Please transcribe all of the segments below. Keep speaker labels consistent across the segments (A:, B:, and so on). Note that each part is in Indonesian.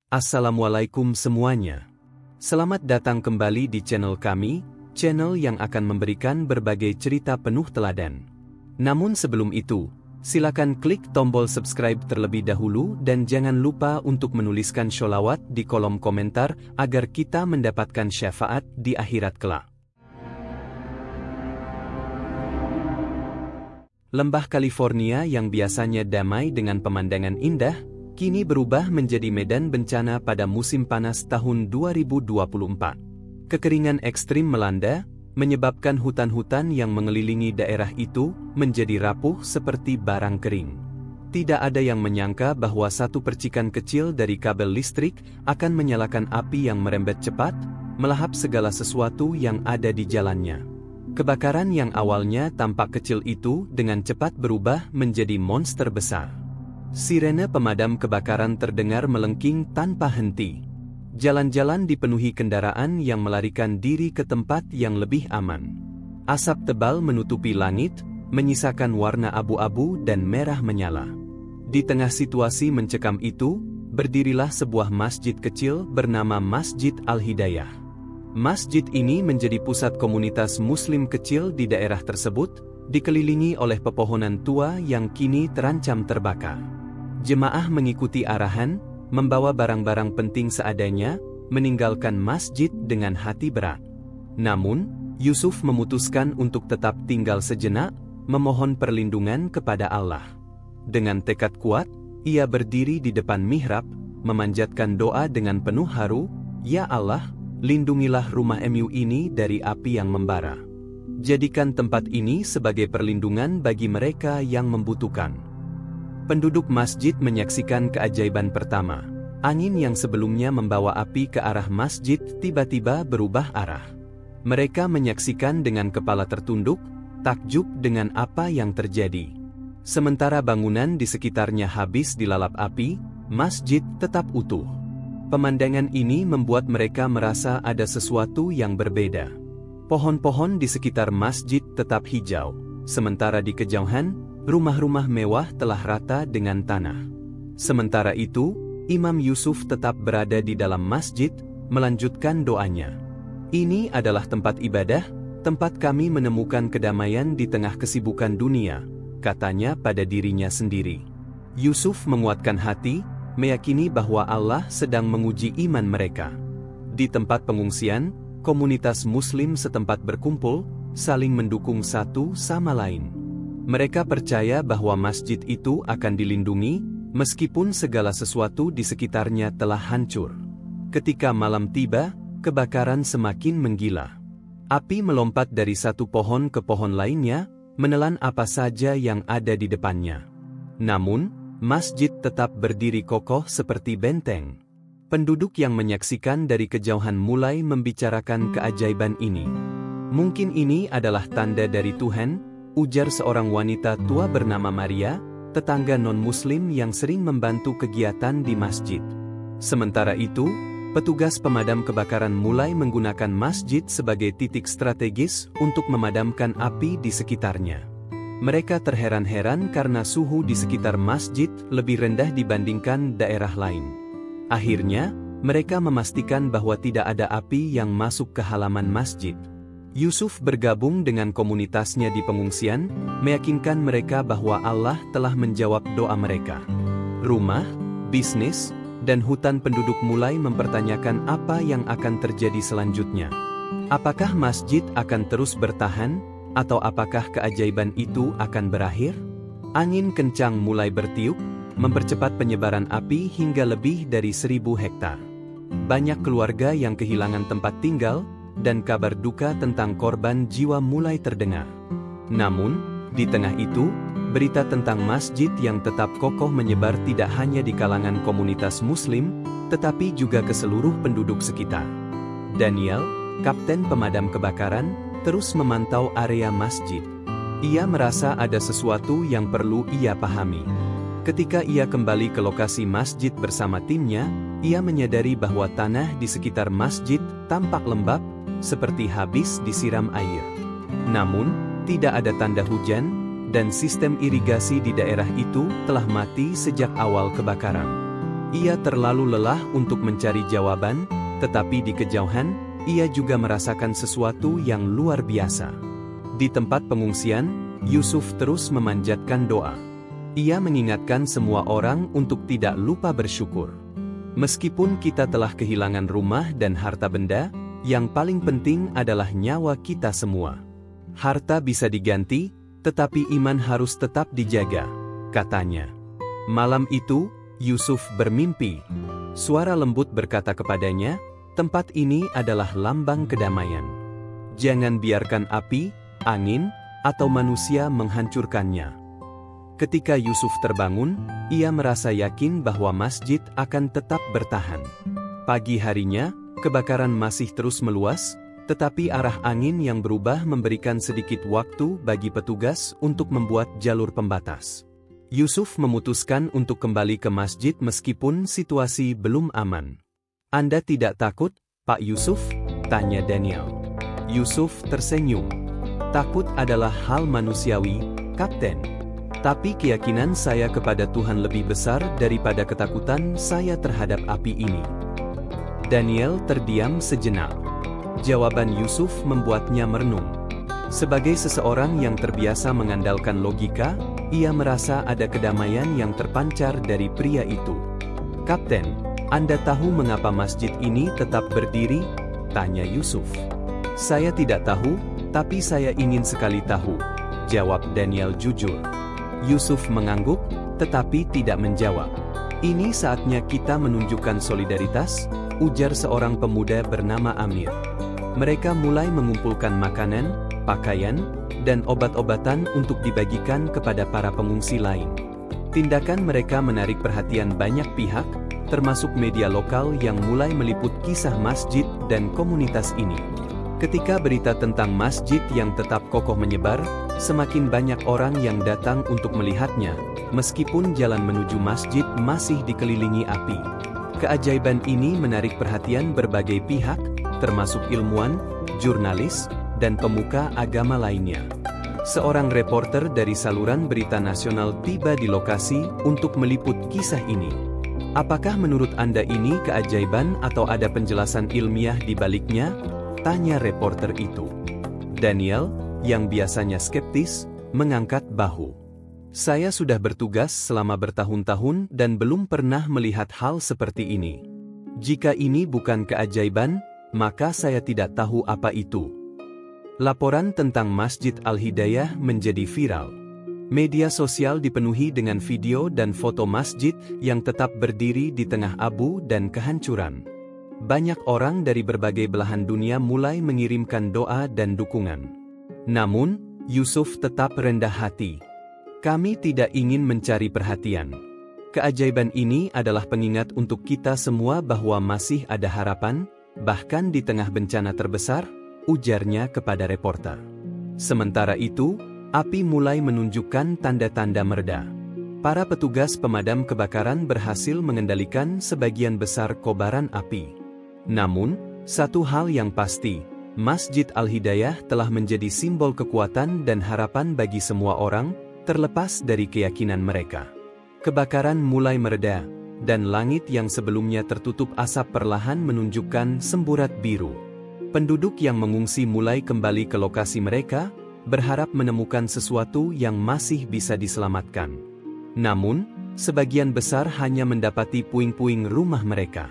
A: Assalamualaikum semuanya. Selamat datang kembali di channel kami, channel yang akan memberikan berbagai cerita penuh teladan. Namun sebelum itu, silakan klik tombol subscribe terlebih dahulu dan jangan lupa untuk menuliskan sholawat di kolom komentar agar kita mendapatkan syafaat di akhirat kelak. Lembah California yang biasanya damai dengan pemandangan indah, kini berubah menjadi medan bencana pada musim panas tahun 2024. Kekeringan ekstrim melanda, menyebabkan hutan-hutan yang mengelilingi daerah itu menjadi rapuh seperti barang kering. Tidak ada yang menyangka bahwa satu percikan kecil dari kabel listrik akan menyalakan api yang merembet cepat, melahap segala sesuatu yang ada di jalannya. Kebakaran yang awalnya tampak kecil itu dengan cepat berubah menjadi monster besar. Sirene pemadam kebakaran terdengar melengking tanpa henti. Jalan-jalan dipenuhi kendaraan yang melarikan diri ke tempat yang lebih aman. Asap tebal menutupi langit, menyisakan warna abu-abu dan merah menyala. Di tengah situasi mencekam itu, berdirilah sebuah masjid kecil bernama Masjid Al-Hidayah. Masjid ini menjadi pusat komunitas Muslim kecil di daerah tersebut, dikelilingi oleh pepohonan tua yang kini terancam terbakar. Jemaah mengikuti arahan, membawa barang-barang penting seadanya, meninggalkan masjid dengan hati berat. Namun, Yusuf memutuskan untuk tetap tinggal sejenak, memohon perlindungan kepada Allah. Dengan tekad kuat, ia berdiri di depan mihrab, memanjatkan doa dengan penuh haru, "Ya Allah, lindungilah rumah MU ini dari api yang membara. Jadikan tempat ini sebagai perlindungan bagi mereka yang membutuhkan." Penduduk masjid menyaksikan keajaiban pertama. Angin yang sebelumnya membawa api ke arah masjid tiba-tiba berubah arah. Mereka menyaksikan dengan kepala tertunduk, takjub dengan apa yang terjadi. Sementara bangunan di sekitarnya habis dilalap api, masjid tetap utuh. Pemandangan ini membuat mereka merasa ada sesuatu yang berbeda. Pohon-pohon di sekitar masjid tetap hijau, sementara di kejauhan, rumah-rumah mewah telah rata dengan tanah. Sementara itu, Imam Yusuf tetap berada di dalam masjid, melanjutkan doanya. "Ini adalah tempat ibadah, tempat kami menemukan kedamaian di tengah kesibukan dunia," katanya pada dirinya sendiri. Yusuf menguatkan hati, meyakini bahwa Allah sedang menguji iman mereka. Di tempat pengungsian, komunitas Muslim setempat berkumpul, saling mendukung satu sama lain. Mereka percaya bahwa masjid itu akan dilindungi, meskipun segala sesuatu di sekitarnya telah hancur. Ketika malam tiba, kebakaran semakin menggila. Api melompat dari satu pohon ke pohon lainnya, menelan apa saja yang ada di depannya. Namun, masjid tetap berdiri kokoh seperti benteng. Penduduk yang menyaksikan dari kejauhan mulai membicarakan keajaiban ini. "Mungkin ini adalah tanda dari Tuhan," ujar seorang wanita tua bernama Maria, tetangga non-muslim yang sering membantu kegiatan di masjid. Sementara itu, petugas pemadam kebakaran mulai menggunakan masjid sebagai titik strategis untuk memadamkan api di sekitarnya. Mereka terheran-heran karena suhu di sekitar masjid lebih rendah dibandingkan daerah lain. Akhirnya, mereka memastikan bahwa tidak ada api yang masuk ke halaman masjid. Yusuf bergabung dengan komunitasnya di pengungsian, meyakinkan mereka bahwa Allah telah menjawab doa mereka. Rumah, bisnis, dan hutan penduduk mulai mempertanyakan apa yang akan terjadi selanjutnya. Apakah masjid akan terus bertahan? Atau apakah keajaiban itu akan berakhir? Angin kencang mulai bertiup, mempercepat penyebaran api hingga lebih dari 1.000 hektar. Banyak keluarga yang kehilangan tempat tinggal, dan kabar duka tentang korban jiwa mulai terdengar. Namun, di tengah itu, berita tentang masjid yang tetap kokoh menyebar tidak hanya di kalangan komunitas Muslim, tetapi juga ke seluruh penduduk sekitar. Daniel, kapten pemadam kebakaran, terus memantau area masjid. Ia merasa ada sesuatu yang perlu ia pahami. Ketika ia kembali ke lokasi masjid bersama timnya, ia menyadari bahwa tanah di sekitar masjid tampak lembab, seperti habis disiram air. Namun, tidak ada tanda hujan, dan sistem irigasi di daerah itu telah mati sejak awal kebakaran. Ia terlalu lelah untuk mencari jawaban, tetapi di kejauhan, ia juga merasakan sesuatu yang luar biasa. Di tempat pengungsian, Yusuf terus memanjatkan doa. Ia mengingatkan semua orang untuk tidak lupa bersyukur. Meskipun kita telah kehilangan rumah dan harta benda, yang paling penting adalah nyawa kita semua. Harta bisa diganti, tetapi iman harus tetap dijaga, katanya. Malam itu, Yusuf bermimpi. Suara lembut berkata kepadanya, tempat ini adalah lambang kedamaian. Jangan biarkan api, angin, atau manusia menghancurkannya. Ketika Yusuf terbangun, ia merasa yakin bahwa masjid akan tetap bertahan. Pagi harinya, kebakaran masih terus meluas, tetapi arah angin yang berubah memberikan sedikit waktu bagi petugas untuk membuat jalur pembatas. Yusuf memutuskan untuk kembali ke masjid meskipun situasi belum aman. Anda tidak takut, Pak Yusuf? Tanya Daniel. Yusuf tersenyum. Takut adalah hal manusiawi, Kapten. Tapi keyakinan saya kepada Tuhan lebih besar daripada ketakutan saya terhadap api ini. Daniel terdiam sejenak. Jawaban Yusuf membuatnya merenung. Sebagai seseorang yang terbiasa mengandalkan logika, ia merasa ada kedamaian yang terpancar dari pria itu. Kapten, Anda tahu mengapa masjid ini tetap berdiri? Tanya Yusuf. Saya tidak tahu, tapi saya ingin sekali tahu, jawab Daniel jujur. Yusuf mengangguk, tetapi tidak menjawab. Ini saatnya kita menunjukkan solidaritas, ujar seorang pemuda bernama Amir. Mereka mulai mengumpulkan makanan, pakaian, dan obat-obatan untuk dibagikan kepada para pengungsi lain. Tindakan mereka menarik perhatian banyak pihak, termasuk media lokal yang mulai meliput kisah masjid dan komunitas ini. Ketika berita tentang masjid yang tetap kokoh menyebar, semakin banyak orang yang datang untuk melihatnya, meskipun jalan menuju masjid masih dikelilingi api. Keajaiban ini menarik perhatian berbagai pihak, termasuk ilmuwan, jurnalis, dan pemuka agama lainnya. Seorang reporter dari saluran berita nasional tiba di lokasi untuk meliput kisah ini. Apakah menurut Anda ini keajaiban atau ada penjelasan ilmiah di baliknya? Tanya reporter itu. Daniel, yang biasanya skeptis, mengangkat bahu. Saya sudah bertugas selama bertahun-tahun dan belum pernah melihat hal seperti ini. Jika ini bukan keajaiban, maka saya tidak tahu apa itu. Laporan tentang Masjid Al-Hidayah menjadi viral. Media sosial dipenuhi dengan video dan foto masjid yang tetap berdiri di tengah abu dan kehancuran. Banyak orang dari berbagai belahan dunia mulai mengirimkan doa dan dukungan. Namun, Yusuf tetap rendah hati. Kami tidak ingin mencari perhatian. Keajaiban ini adalah pengingat untuk kita semua bahwa masih ada harapan, bahkan di tengah bencana terbesar, ujarnya kepada reporter. Sementara itu, api mulai menunjukkan tanda-tanda mereda. Para petugas pemadam kebakaran berhasil mengendalikan sebagian besar kobaran api. Namun, satu hal yang pasti, Masjid Al-Hidayah telah menjadi simbol kekuatan dan harapan bagi semua orang, terlepas dari keyakinan mereka. Kebakaran mulai mereda, dan langit yang sebelumnya tertutup asap perlahan menunjukkan semburat biru. Penduduk yang mengungsi mulai kembali ke lokasi mereka, berharap menemukan sesuatu yang masih bisa diselamatkan. Namun, sebagian besar hanya mendapati puing-puing rumah mereka.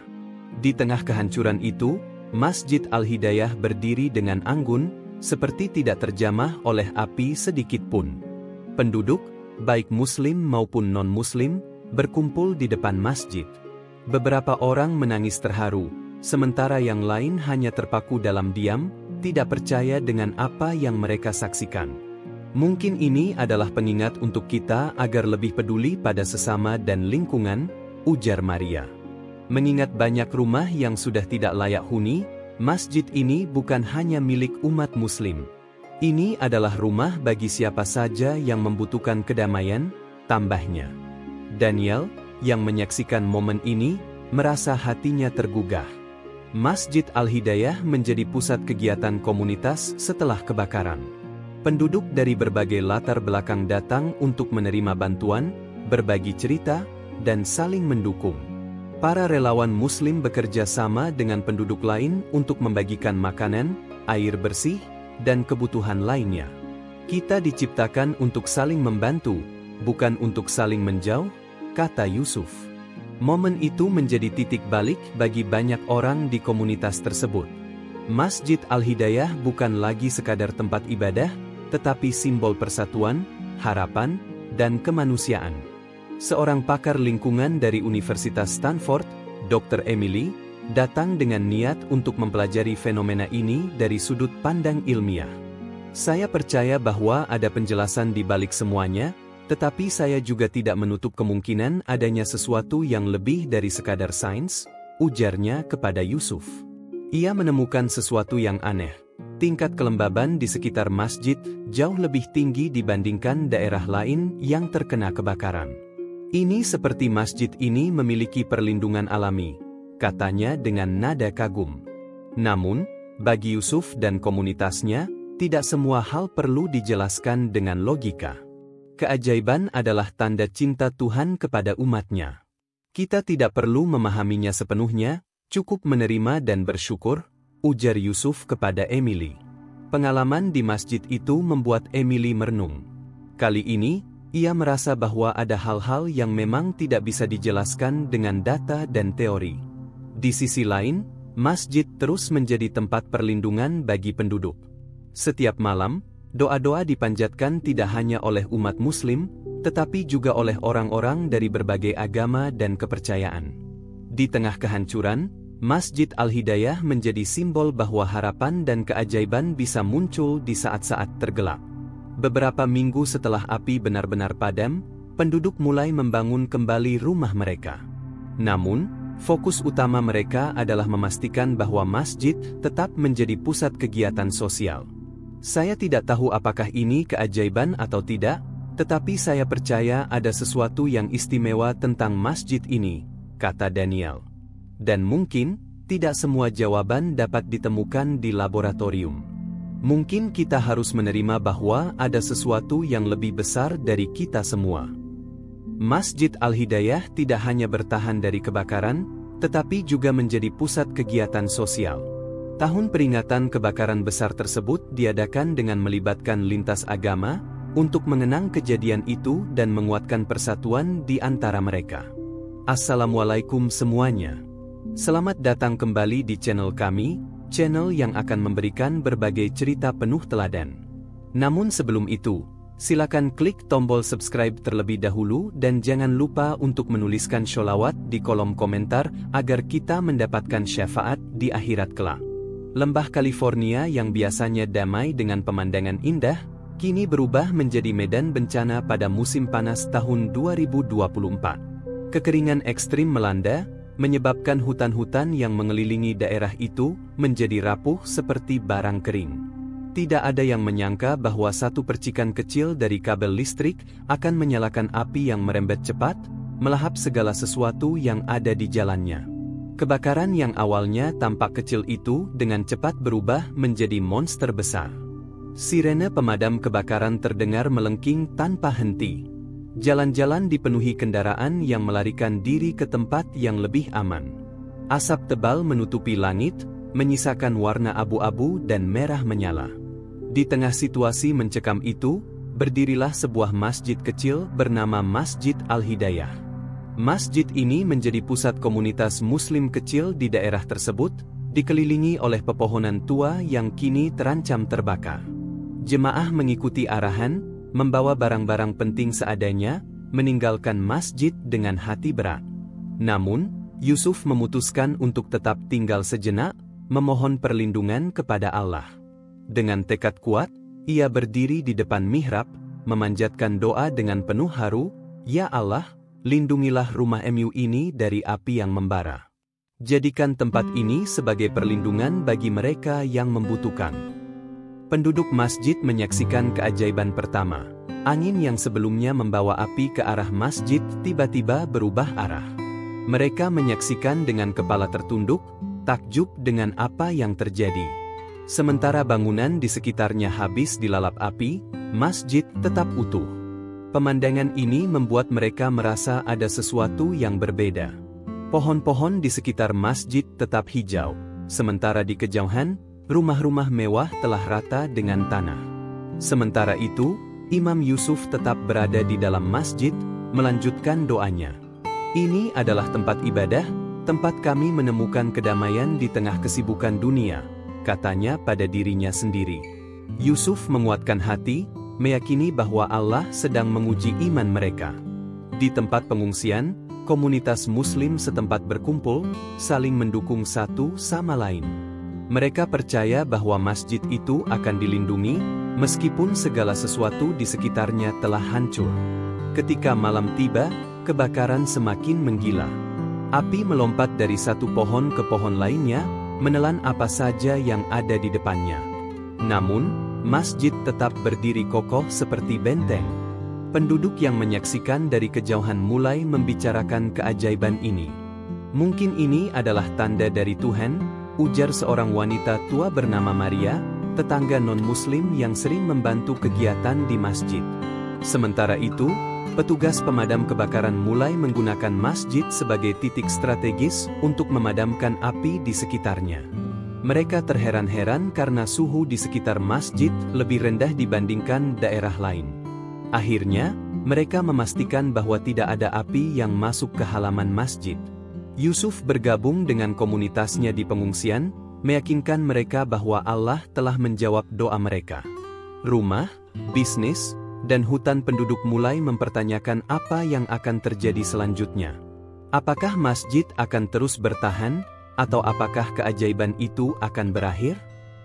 A: Di tengah kehancuran itu, Masjid Al-Hidayah berdiri dengan anggun, seperti tidak terjamah oleh api sedikit pun. Penduduk, baik Muslim maupun non-Muslim, berkumpul di depan masjid. Beberapa orang menangis terharu, sementara yang lain hanya terpaku dalam diam, tidak percaya dengan apa yang mereka saksikan. Mungkin ini adalah pengingat untuk kita agar lebih peduli pada sesama dan lingkungan, ujar Maria. Mengingat banyak rumah yang sudah tidak layak huni, masjid ini bukan hanya milik umat Muslim. Ini adalah rumah bagi siapa saja yang membutuhkan kedamaian, tambahnya. Daniel, yang menyaksikan momen ini, merasa hatinya tergugah. Masjid Al-Hidayah menjadi pusat kegiatan komunitas setelah kebakaran. Penduduk dari berbagai latar belakang datang untuk menerima bantuan, berbagi cerita, dan saling mendukung. Para relawan Muslim bekerja sama dengan penduduk lain untuk membagikan makanan, air bersih, dan kebutuhan lainnya. Kita diciptakan untuk saling membantu, bukan untuk saling menjauh, kata Yusuf. Momen itu menjadi titik balik bagi banyak orang di komunitas tersebut. Masjid Al-Hidayah bukan lagi sekadar tempat ibadah, tetapi simbol persatuan, harapan, dan kemanusiaan. Seorang pakar lingkungan dari Universitas Stanford, Dr. Emily, datang dengan niat untuk mempelajari fenomena ini dari sudut pandang ilmiah. Saya percaya bahwa ada penjelasan di balik semuanya, tetapi saya juga tidak menutup kemungkinan adanya sesuatu yang lebih dari sekadar sains, ujarnya kepada Yusuf. Ia menemukan sesuatu yang aneh. Tingkat kelembaban di sekitar masjid jauh lebih tinggi dibandingkan daerah lain yang terkena kebakaran. Ini seperti masjid ini memiliki perlindungan alami, katanya dengan nada kagum. Namun, bagi Yusuf dan komunitasnya, tidak semua hal perlu dijelaskan dengan logika. Keajaiban adalah tanda cinta Tuhan kepada umatnya. Kita tidak perlu memahaminya sepenuhnya, cukup menerima dan bersyukur, ujar Yusuf kepada Emily. Pengalaman di masjid itu membuat Emily merenung. Kali ini, ia merasa bahwa ada hal-hal yang memang tidak bisa dijelaskan dengan data dan teori. Di sisi lain, masjid terus menjadi tempat perlindungan bagi penduduk. Setiap malam, doa-doa dipanjatkan tidak hanya oleh umat Muslim, tetapi juga oleh orang-orang dari berbagai agama dan kepercayaan. Di tengah kehancuran, Masjid Al-Hidayah menjadi simbol bahwa harapan dan keajaiban bisa muncul di saat-saat tergelap. Beberapa minggu setelah api benar-benar padam, penduduk mulai membangun kembali rumah mereka. Namun, fokus utama mereka adalah memastikan bahwa masjid tetap menjadi pusat kegiatan sosial. Saya tidak tahu apakah ini keajaiban atau tidak, tetapi saya percaya ada sesuatu yang istimewa tentang masjid ini, kata Daniel. Dan mungkin, tidak semua jawaban dapat ditemukan di laboratorium. Mungkin kita harus menerima bahwa ada sesuatu yang lebih besar dari kita semua. Masjid Al-Hidayah tidak hanya bertahan dari kebakaran, tetapi juga menjadi pusat kegiatan sosial. Tahun peringatan kebakaran besar tersebut diadakan dengan melibatkan lintas agama, untuk mengenang kejadian itu dan menguatkan persatuan di antara mereka. Assalamualaikum semuanya. Selamat datang kembali di channel kami, channel yang akan memberikan berbagai cerita penuh teladan. Namun sebelum itu, silakan klik tombol subscribe terlebih dahulu dan jangan lupa untuk menuliskan sholawat di kolom komentar agar kita mendapatkan syafaat di akhirat kelak. Lembah California yang biasanya damai dengan pemandangan indah, kini berubah menjadi medan bencana pada musim panas tahun 2024. Kekeringan ekstrim melanda, menyebabkan hutan-hutan yang mengelilingi daerah itu menjadi rapuh seperti barang kering. Tidak ada yang menyangka bahwa satu percikan kecil dari kabel listrik akan menyalakan api yang merembet cepat, melahap segala sesuatu yang ada di jalannya. Kebakaran yang awalnya tampak kecil itu dengan cepat berubah menjadi monster besar. Sirene pemadam kebakaran terdengar melengking tanpa henti. Jalan-jalan dipenuhi kendaraan yang melarikan diri ke tempat yang lebih aman. Asap tebal menutupi langit, menyisakan warna abu-abu dan merah menyala. Di tengah situasi mencekam itu, berdirilah sebuah masjid kecil bernama Masjid Al-Hidayah. Masjid ini menjadi pusat komunitas Muslim kecil di daerah tersebut, dikelilingi oleh pepohonan tua yang kini terancam terbakar. Jemaah mengikuti arahan, membawa barang-barang penting seadanya, meninggalkan masjid dengan hati berat. Namun, Yusuf memutuskan untuk tetap tinggal sejenak, memohon perlindungan kepada Allah. Dengan tekad kuat, ia berdiri di depan mihrab, memanjatkan doa dengan penuh haru, "Ya Allah, lindungilah rumah MU ini dari api yang membara. Jadikan tempat ini sebagai perlindungan bagi mereka yang membutuhkan." Penduduk masjid menyaksikan keajaiban pertama. Angin yang sebelumnya membawa api ke arah masjid tiba-tiba berubah arah. Mereka menyaksikan dengan kepala tertunduk, takjub dengan apa yang terjadi. Sementara bangunan di sekitarnya habis dilalap api, masjid tetap utuh. Pemandangan ini membuat mereka merasa ada sesuatu yang berbeda. Pohon-pohon di sekitar masjid tetap hijau, sementara di kejauhan, rumah-rumah mewah telah rata dengan tanah. Sementara itu, Imam Yusuf tetap berada di dalam masjid, melanjutkan doanya. Ini adalah tempat ibadah, tempat kami menemukan kedamaian di tengah kesibukan dunia, katanya pada dirinya sendiri. Yusuf menguatkan hati, meyakini bahwa Allah sedang menguji iman mereka. Di tempat pengungsian, komunitas Muslim setempat berkumpul, saling mendukung satu sama lain. Mereka percaya bahwa masjid itu akan dilindungi, meskipun segala sesuatu di sekitarnya telah hancur. Ketika malam tiba, kebakaran semakin menggila. Api melompat dari satu pohon ke pohon lainnya, menelan apa saja yang ada di depannya. Namun, masjid tetap berdiri kokoh seperti benteng. Penduduk yang menyaksikan dari kejauhan mulai membicarakan keajaiban ini. Mungkin ini adalah tanda dari Tuhan, ujar seorang wanita tua bernama Maria, tetangga non-muslim yang sering membantu kegiatan di masjid. Sementara itu, petugas pemadam kebakaran mulai menggunakan masjid sebagai titik strategis untuk memadamkan api di sekitarnya. Mereka terheran-heran karena suhu di sekitar masjid lebih rendah dibandingkan daerah lain. Akhirnya, mereka memastikan bahwa tidak ada api yang masuk ke halaman masjid. Yusuf bergabung dengan komunitasnya di pengungsian, meyakinkan mereka bahwa Allah telah menjawab doa mereka. Rumah, bisnis, dan hutan penduduk mulai mempertanyakan apa yang akan terjadi selanjutnya. Apakah masjid akan terus bertahan, atau apakah keajaiban itu akan berakhir?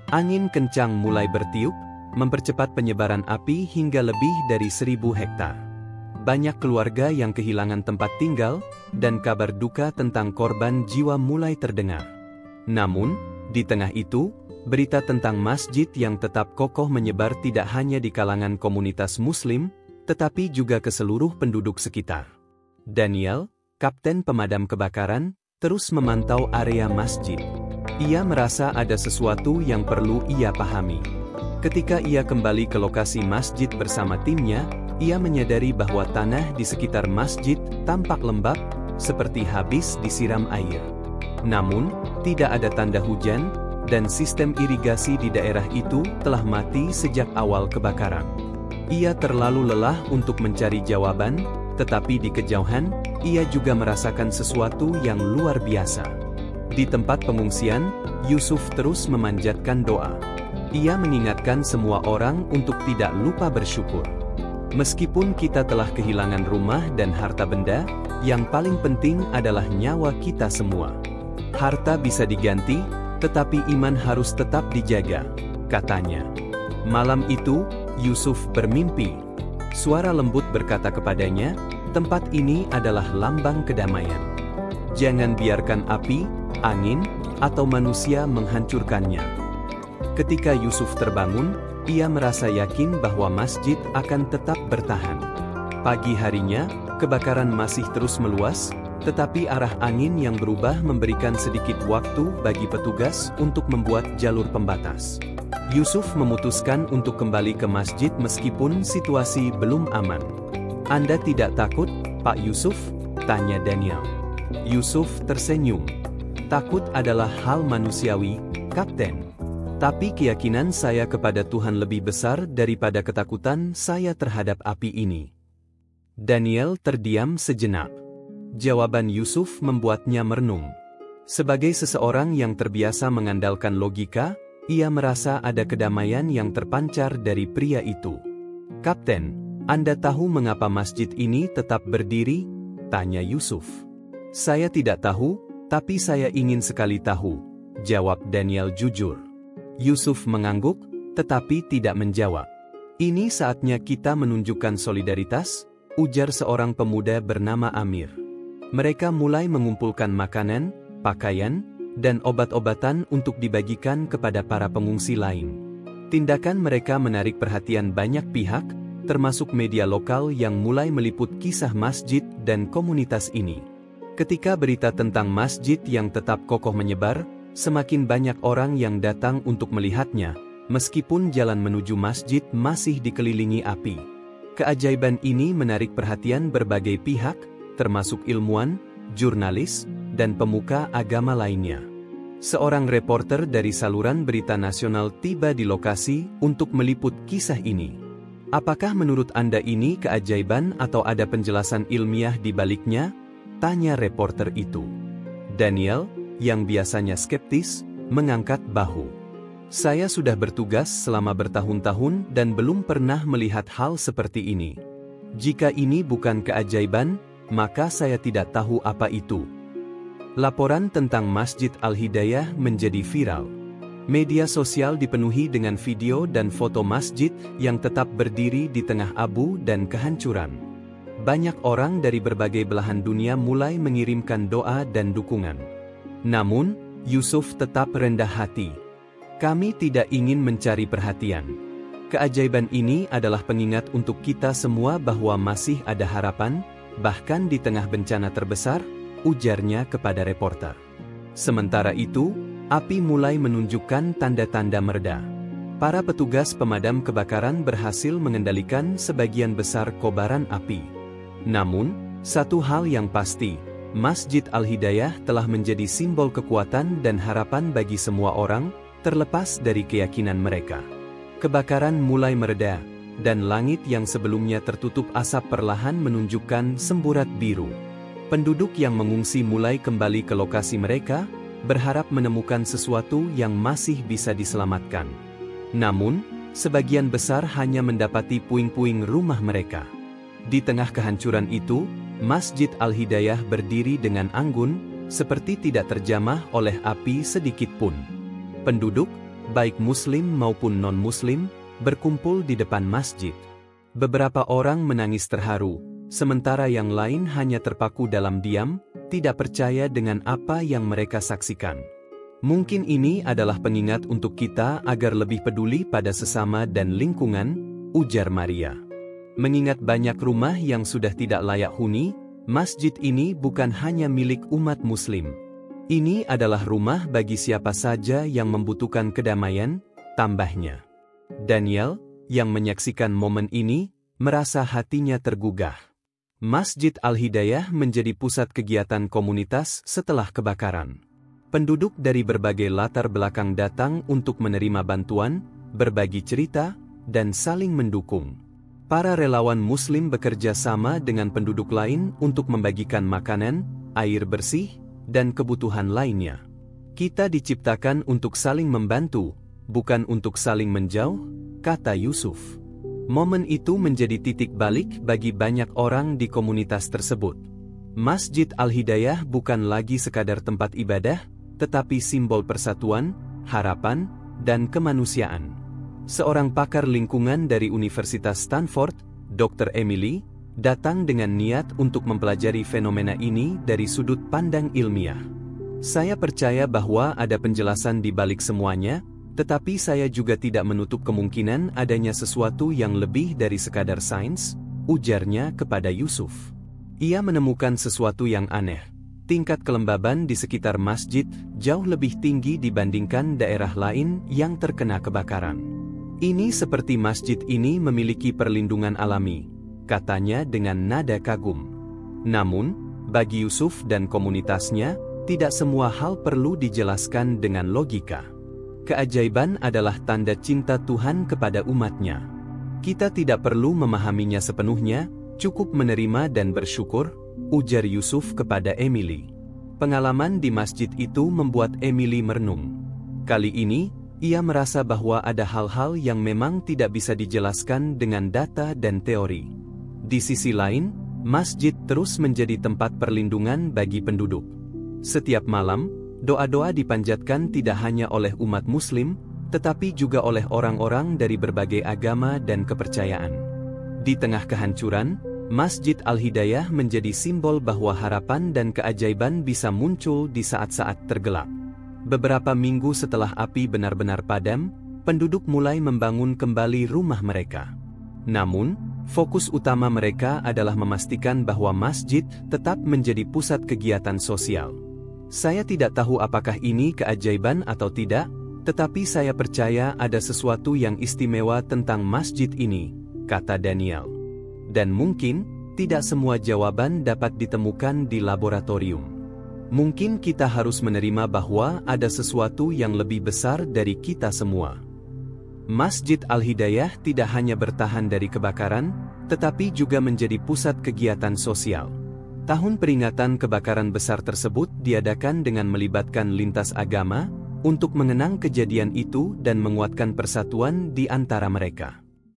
A: Angin kencang mulai bertiup, mempercepat penyebaran api hingga lebih dari 1.000 hektar. Banyak keluarga yang kehilangan tempat tinggal, dan kabar duka tentang korban jiwa mulai terdengar. Namun, di tengah itu, berita tentang masjid yang tetap kokoh menyebar tidak hanya di kalangan komunitas Muslim, tetapi juga ke seluruh penduduk sekitar. Daniel, kapten pemadam kebakaran, terus memantau area masjid. Ia merasa ada sesuatu yang perlu ia pahami. Ketika ia kembali ke lokasi masjid bersama timnya, ia menyadari bahwa tanah di sekitar masjid tampak lembab, seperti habis disiram air. Namun, tidak ada tanda hujan, dan sistem irigasi di daerah itu telah mati sejak awal kebakaran. Ia terlalu lelah untuk mencari jawaban, tetapi di kejauhan, ia juga merasakan sesuatu yang luar biasa. Di tempat pengungsian, Yusuf terus memanjatkan doa. Ia mengingatkan semua orang untuk tidak lupa bersyukur. Meskipun kita telah kehilangan rumah dan harta benda, yang paling penting adalah nyawa kita semua. Harta bisa diganti, tetapi iman harus tetap dijaga, katanya. Malam itu, Yusuf bermimpi. Suara lembut berkata kepadanya, tempat ini adalah lambang kedamaian. Jangan biarkan api, angin, atau manusia menghancurkannya. Ketika Yusuf terbangun, ia merasa yakin bahwa masjid akan tetap bertahan. Pagi harinya, kebakaran masih terus meluas, tetapi arah angin yang berubah memberikan sedikit waktu bagi petugas untuk membuat jalur pembatas. Yusuf memutuskan untuk kembali ke masjid meskipun situasi belum aman. "Anda tidak takut, Pak Yusuf?" tanya Daniel. Yusuf tersenyum. "Takut adalah hal manusiawi, Kapten. Tapi keyakinan saya kepada Tuhan lebih besar daripada ketakutan saya terhadap api ini." Daniel terdiam sejenak. Jawaban Yusuf membuatnya merenung. Sebagai seseorang yang terbiasa mengandalkan logika, ia merasa ada kedamaian yang terpancar dari pria itu. "Kapten, Anda tahu mengapa masjid ini tetap berdiri?" tanya Yusuf. "Saya tidak tahu, tapi saya ingin sekali tahu," jawab Daniel jujur. Yusuf mengangguk, tetapi tidak menjawab. "Ini saatnya kita menunjukkan solidaritas," ujar seorang pemuda bernama Amir. Mereka mulai mengumpulkan makanan, pakaian, dan obat-obatan untuk dibagikan kepada para pengungsi lain. Tindakan mereka menarik perhatian banyak pihak, termasuk media lokal yang mulai meliput kisah masjid dan komunitas ini. Ketika berita tentang masjid yang tetap kokoh menyebar, semakin banyak orang yang datang untuk melihatnya, meskipun jalan menuju masjid masih dikelilingi api. Keajaiban ini menarik perhatian berbagai pihak, termasuk ilmuwan, jurnalis, dan pemuka agama lainnya. Seorang reporter dari saluran berita nasional tiba di lokasi untuk meliput kisah ini. Apakah menurut Anda ini keajaiban atau ada penjelasan ilmiah di baliknya? Tanya reporter itu. Daniel, yang biasanya skeptis, mengangkat bahu. Saya sudah bertugas selama bertahun-tahun dan belum pernah melihat hal seperti ini. Jika ini bukan keajaiban, maka saya tidak tahu apa itu. Laporan tentang Masjid Al-Hidayah menjadi viral. Media sosial dipenuhi dengan video dan foto masjid yang tetap berdiri di tengah abu dan kehancuran. Banyak orang dari berbagai belahan dunia mulai mengirimkan doa dan dukungan. Namun, Yusuf tetap rendah hati. Kami tidak ingin mencari perhatian. Keajaiban ini adalah pengingat untuk kita semua bahwa masih ada harapan, bahkan di tengah bencana terbesar, ujarnya kepada reporter. Sementara itu, api mulai menunjukkan tanda-tanda mereda. Para petugas pemadam kebakaran berhasil mengendalikan sebagian besar kobaran api. Namun, satu hal yang pasti, Masjid Al-Hidayah telah menjadi simbol kekuatan dan harapan bagi semua orang, terlepas dari keyakinan mereka. Kebakaran mulai mereda, dan langit yang sebelumnya tertutup asap perlahan menunjukkan semburat biru. Penduduk yang mengungsi mulai kembali ke lokasi mereka, berharap menemukan sesuatu yang masih bisa diselamatkan. Namun, sebagian besar hanya mendapati puing-puing rumah mereka. Di tengah kehancuran itu, Masjid Al-Hidayah berdiri dengan anggun, seperti tidak terjamah oleh api sedikit pun. Penduduk, baik Muslim maupun non-Muslim, berkumpul di depan masjid. Beberapa orang menangis terharu, sementara yang lain hanya terpaku dalam diam, tidak percaya dengan apa yang mereka saksikan. Mungkin ini adalah pengingat untuk kita agar lebih peduli pada sesama dan lingkungan, ujar Maria. Mengingat banyak rumah yang sudah tidak layak huni, masjid ini bukan hanya milik umat Muslim. Ini adalah rumah bagi siapa saja yang membutuhkan kedamaian, tambahnya. Daniel, yang menyaksikan momen ini, merasa hatinya tergugah. Masjid Al-Hidayah menjadi pusat kegiatan komunitas setelah kebakaran. Penduduk dari berbagai latar belakang datang untuk menerima bantuan, berbagi cerita, dan saling mendukung. Para relawan Muslim bekerja sama dengan penduduk lain untuk membagikan makanan, air bersih, dan kebutuhan lainnya. Kita diciptakan untuk saling membantu, bukan untuk saling menjauh, kata Yusuf. Momen itu menjadi titik balik bagi banyak orang di komunitas tersebut. Masjid Al-Hidayah bukan lagi sekadar tempat ibadah, tetapi simbol persatuan, harapan, dan kemanusiaan. Seorang pakar lingkungan dari Universitas Stanford, Dr. Emily, datang dengan niat untuk mempelajari fenomena ini dari sudut pandang ilmiah. Saya percaya bahwa ada penjelasan di balik semuanya, tetapi saya juga tidak menutup kemungkinan adanya sesuatu yang lebih dari sekadar sains, ujarnya kepada Yusuf. Ia menemukan sesuatu yang aneh. Tingkat kelembaban di sekitar masjid jauh lebih tinggi dibandingkan daerah lain yang terkena kebakaran. Ini seperti masjid ini memiliki perlindungan alami, katanya dengan nada kagum. Namun, bagi Yusuf dan komunitasnya, tidak semua hal perlu dijelaskan dengan logika. Keajaiban adalah tanda cinta Tuhan kepada umatnya. Kita tidak perlu memahaminya sepenuhnya, cukup menerima dan bersyukur, ujar Yusuf kepada Emily. Pengalaman di masjid itu membuat Emily merenung. Kali ini, ia merasa bahwa ada hal-hal yang memang tidak bisa dijelaskan dengan data dan teori. Di sisi lain, masjid terus menjadi tempat perlindungan bagi penduduk. Setiap malam, doa-doa dipanjatkan tidak hanya oleh umat Muslim, tetapi juga oleh orang-orang dari berbagai agama dan kepercayaan. Di tengah kehancuran, Masjid Al-Hidayah menjadi simbol bahwa harapan dan keajaiban bisa muncul di saat-saat tergelap. Beberapa minggu setelah api benar-benar padam, penduduk mulai membangun kembali rumah mereka. Namun, fokus utama mereka adalah memastikan bahwa masjid tetap menjadi pusat kegiatan sosial. Saya tidak tahu apakah ini keajaiban atau tidak, tetapi saya percaya ada sesuatu yang istimewa tentang masjid ini, kata Daniel. Dan mungkin, Tidak semua jawaban dapat ditemukan di laboratorium. Mungkin kita harus menerima bahwa ada sesuatu yang lebih besar dari kita semua. Masjid Al-Hidayah tidak hanya bertahan dari kebakaran, tetapi juga menjadi pusat kegiatan sosial. Tahun peringatan kebakaran besar tersebut diadakan dengan melibatkan lintas agama, untuk mengenang kejadian itu dan menguatkan persatuan di antara mereka.